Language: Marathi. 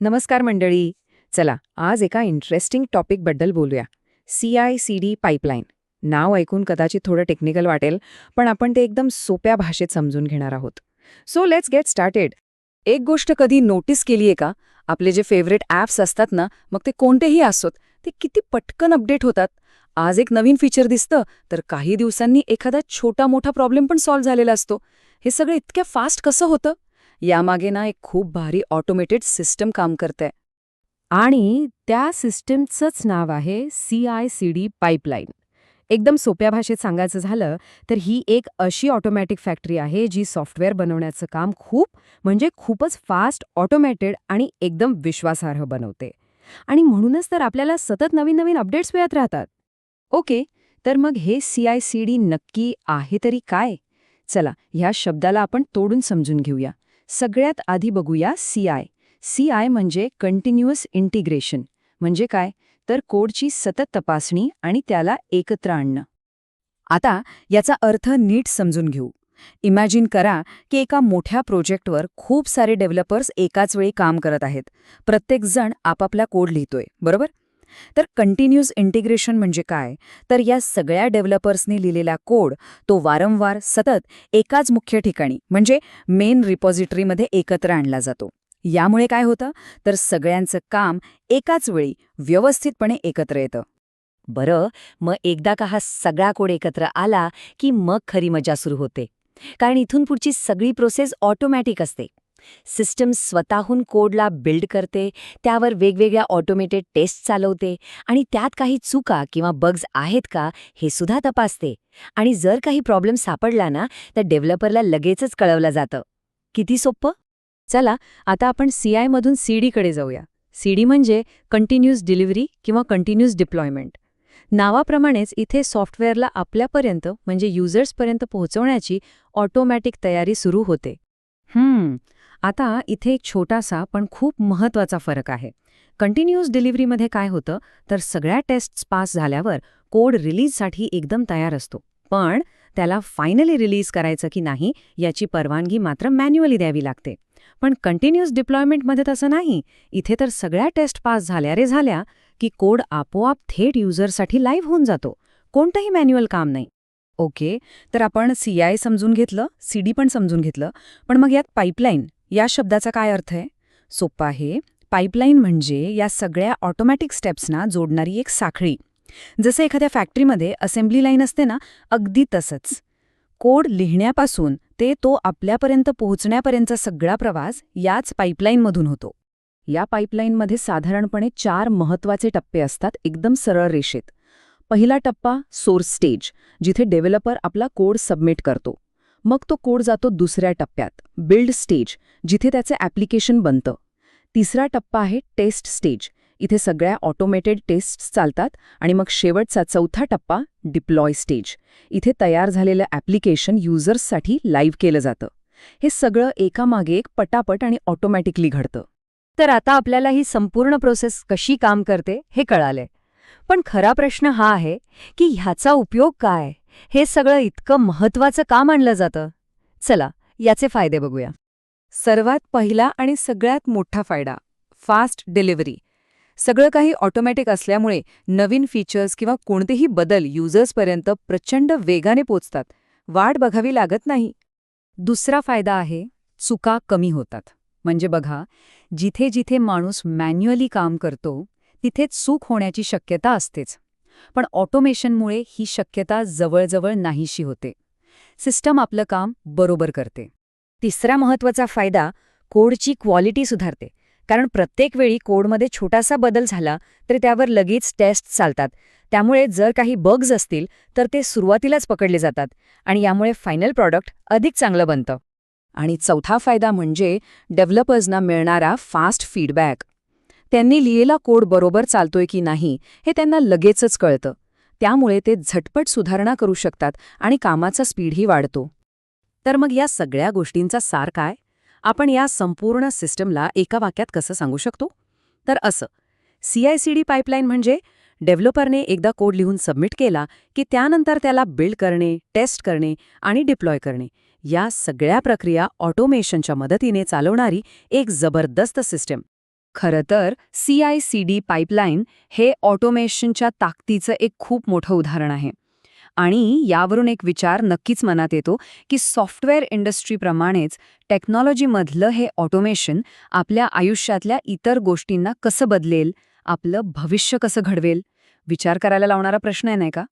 नमस्कार मंडळी. चला आज एका इंटरेस्टिंग टॉपिकबद्दल बोलूया. CI/CD pipeline. नाव ऐकून कदाचित थोडं टेक्निकल वाटेल, पण आपण ते एकदम सोप्या भाषेत समजून घेणार आहोत. So let's get started. एक गोष्ट कधी नोटीस केली आहे का? आपले जे फेवरेट ॲप्स असतात ना, मग ते कोणतेही असोत, ते किती पटकन अपडेट होतात. आज एक नवीन फीचर दिसतं, तर काही दिवसांनी एखादा छोटा मोठा प्रॉब्लेम पण सॉल्व्ह झालेला असतो. हे सगळं इतक्या फास्ट कसं होतं? यामागे ना एक खूप भारी ऑटोमेटेड सिस्टम काम करते. आणि त्या सिस्टमचंच नाव आहे CI/CD पाईपलाईन. एकदम सोप्या भाषेत सांगायचं झालं तर ही एक अशी ऑटोमॅटिक फॅक्टरी आहे जी सॉफ्टवेअर बनवण्याचं काम म्हणजे खूपच फास्ट, ऑटोमॅटेड आणि एकदम विश्वासार्ह बनवते. आणि म्हणूनच तर आपल्याला सतत नवीन नवीन अपडेट्स मिळत राहतात. ओके, तर मग हे CI/CD नक्की आहे तरी काय? चला, ह्या शब्दाला आपण तोडून समजून घेऊया. सगळ्यात आधी बघूया CI. CI म्हणजे कंटिन्युअस इंटिग्रेशन. म्हणजे काय? तर कोडची सतत तपासणी आणि त्याला एकत्र आणणं. आता याचा अर्थ नीट समजून घेऊ. इमॅजिन करा की एका मोठ्या प्रोजेक्टवर खूप सारे डेव्हलपर्स एकाच वेळी काम करत आहेत. प्रत्येकजण आपापला कोड लिहितोय, बरोबर? तर कंटिन्युअस इंटिग्रेशन म्हणजे काय? तर या सगळ्या डेव्हलपर्सनी लिहिलेला कोड तो वारंवार सतत एकाच मुख्य ठिकाणी म्हणजे मेन रिपॉझिटरीमध्ये एकत्र आणला जातो. यामुळे काय होतं? तर सगळ्यांचं काम एकाच वेळी व्यवस्थितपणे एकत्र येतं. बरं, मग एकदा का हा सगळा कोड एकत्र आला की मग खरी मजा सुरू होते. कारण इथून पुढची सगळी प्रोसेस ऑटोमॅटिक असते. सिस्टम स्वतःहून कोडला बिल्ड करते, त्यावर वेगवेगळ्या ऑटोमेटेड टेस्ट चालवते आणि त्यात काही चुका किंवा बग्स आहेत का हे सुद्धा तपासते. आणि जर काही प्रॉब्लेम सापडला ना, तर डेव्हलपरला लगेचच कळवलं जातं. किती सोपं? चला, आता आपण CI मधून CD कडे जाऊया. CD म्हणजे कंटिन्युअस डिलिव्हरी किंवा कंटिन्युअस डिप्लॉयमेंट. नावाप्रमाणेच इथे सॉफ्टवेअरला आपल्यापर्यंत म्हणजे युजर्सपर्यंत पोहोचवण्याची ऑटोमॅटिक तयारी सुरू होते. आता इथे एक छोटासा पण खूप महत्त्वाचा फरक आहे. कंटिन्युअस डिलिव्हरीमध्ये काय होतं, तर सगळ्या टेस्ट्स पास झाल्यावर कोड रिलीजसाठी एकदम तयार असतो. पण त्याला फायनली रिलीज करायचं की नाही याची परवानगी मात्र मॅन्युअली द्यावी लागते. पण कंटिन्युअस डिप्लॉयमेंटमध्ये तसं नाही. इथे तर सगळ्या टेस्ट पास झाल्या की कोड आपोआप थेट युजरसाठी लाईव्ह होऊन जातो. कोणतंही मॅन्युअल काम नाही. ओके, तर आपण CI समजून घेतलं, CD पण समजून घेतलं. पण मग यात पाईपलाईन या शब्दाचा काय अर्थ आहे? सोपा आहे. पाईपलाईन म्हणजे या सगळ्या ऑटोमॅटिक स्टेप्सना जोडणारी एक साखळी. जसं एखाद्या फॅक्टरीमध्ये असेंब्ली लाईन असते ना, अगदी तसंच. कोड लिहिण्यापासून ते तो आपल्यापर्यंत पोहोचण्यापर्यंतचा सगळा प्रवास याच पाईपलाईनमधून होतो. या पाईपलाईनमध्ये साधारणपणे 4 महत्त्वाचे टप्पे असतात, एकदम सरळ रेषेत. पहिला टप्पा सोर्स स्टेज, जिथे डेव्हलपर आपला कोड सबमिट करतो. मग तो कोड जातो दुसऱ्या टप्प्यात, बिल्ड स्टेज, जिथे त्याचे ॲप्लिकेशन बनतं. तिसरा टप्पा आहे टेस्ट स्टेज, इथे सगळ्या ऑटोमेटेड टेस्ट्स चालतात. आणि मग शेवटचा चौथा टप्पा डिप्लॉय स्टेज, इथे तयार झालेलं ॲप्लिकेशन युजर्ससाठी लाईव्ह केलं जातं. हे सगळं एकामागे एक पटापट आणि ऑटोमॅटिकली घडतं. तर आता आपल्याला ही संपूर्ण प्रोसेस कशी काम करते हे कळालंय. पण खरा प्रश्न हा आहे की ह्याचा उपयोग काय? हे सगळं इतकं महत्त्वाचं का मानलं जातं? चला, याचे फायदे बघूया. सर्वात पहिला आणि सगळ्यात मोठा फायदा, फास्ट डिलिव्हरी. सगळं काही ऑटोमॅटिक असल्यामुळे नवीन फीचर्स किंवा कोणतेही बदल युजर्सपर्यंत प्रचंड वेगाने पोचतात. वाट बघावी लागत नाही. दुसरा फायदा आहे, चुका कमी होतात. म्हणजे बघा, जिथे जिथे माणूस मॅन्युअली काम करतो तिथे चूक होण्याची शक्यता असतेच. पण ऑटोमेशनमुळे ही शक्यता जवळजवळ नाहीशी होते. सिस्टम आपलं काम बरोबर करते. तिसरा महत्त्वाचा फायदा, कोडची क्वालिटी सुधारते. कारण प्रत्येक वेळी कोडमध्ये छोटासा बदल झाला तर त्यावर लगेच टेस्ट चालतात. त्यामुळे जर काही बग्स असतील तर ते सुरुवातीलाच पकडले जातात आणि यामुळे फायनल प्रॉडक्ट अधिक चांगलं बनतं. आणि चौथा फायदा म्हणजे डेव्हलपर्सना मिळणारा फास्ट फीडबॅक. त्यांनी लिहिलेला कोड बरोबर चालतोय की नाही हे त्यांना लगेचच कळतं. त्यामुळे ते झटपट सुधारणा करू शकतात आणि कामाचा स्पीडही वाढतो. तर मग या सगळ्या गोष्टींचा सार काय? आपण या संपूर्ण सिस्टमला एका वाक्यात कसं सांगू शकतो? तर असं, CI/CD पाईपलाईन म्हणजे डेव्हलपरने एकदा कोड लिहून सबमिट केला की त्यानंतर त्याला बिल्ड करणे, टेस्ट करणे आणि डिप्लॉय करणे, या सगळ्या प्रक्रिया ऑटोमेशनच्या मदतीने चालवणारी एक जबरदस्त सिस्टम. खरं तर CI/CD पाईपलाईन हे ऑटोमेशनच्या ताकदीचं एक खूप मोठं उदाहरण आहे. आणि यावरून एक विचार नक्कीच मनात येतो की सॉफ्टवेअर इंडस्ट्रीप्रमाणेच टेक्नॉलॉजीमधलं हे ऑटोमेशन आपल्या आयुष्यातल्या इतर गोष्टींना कसं बदलेल, आपलं भविष्य कसं घडवेल, विचार करायला लावणारा प्रश्न आहे नाही का?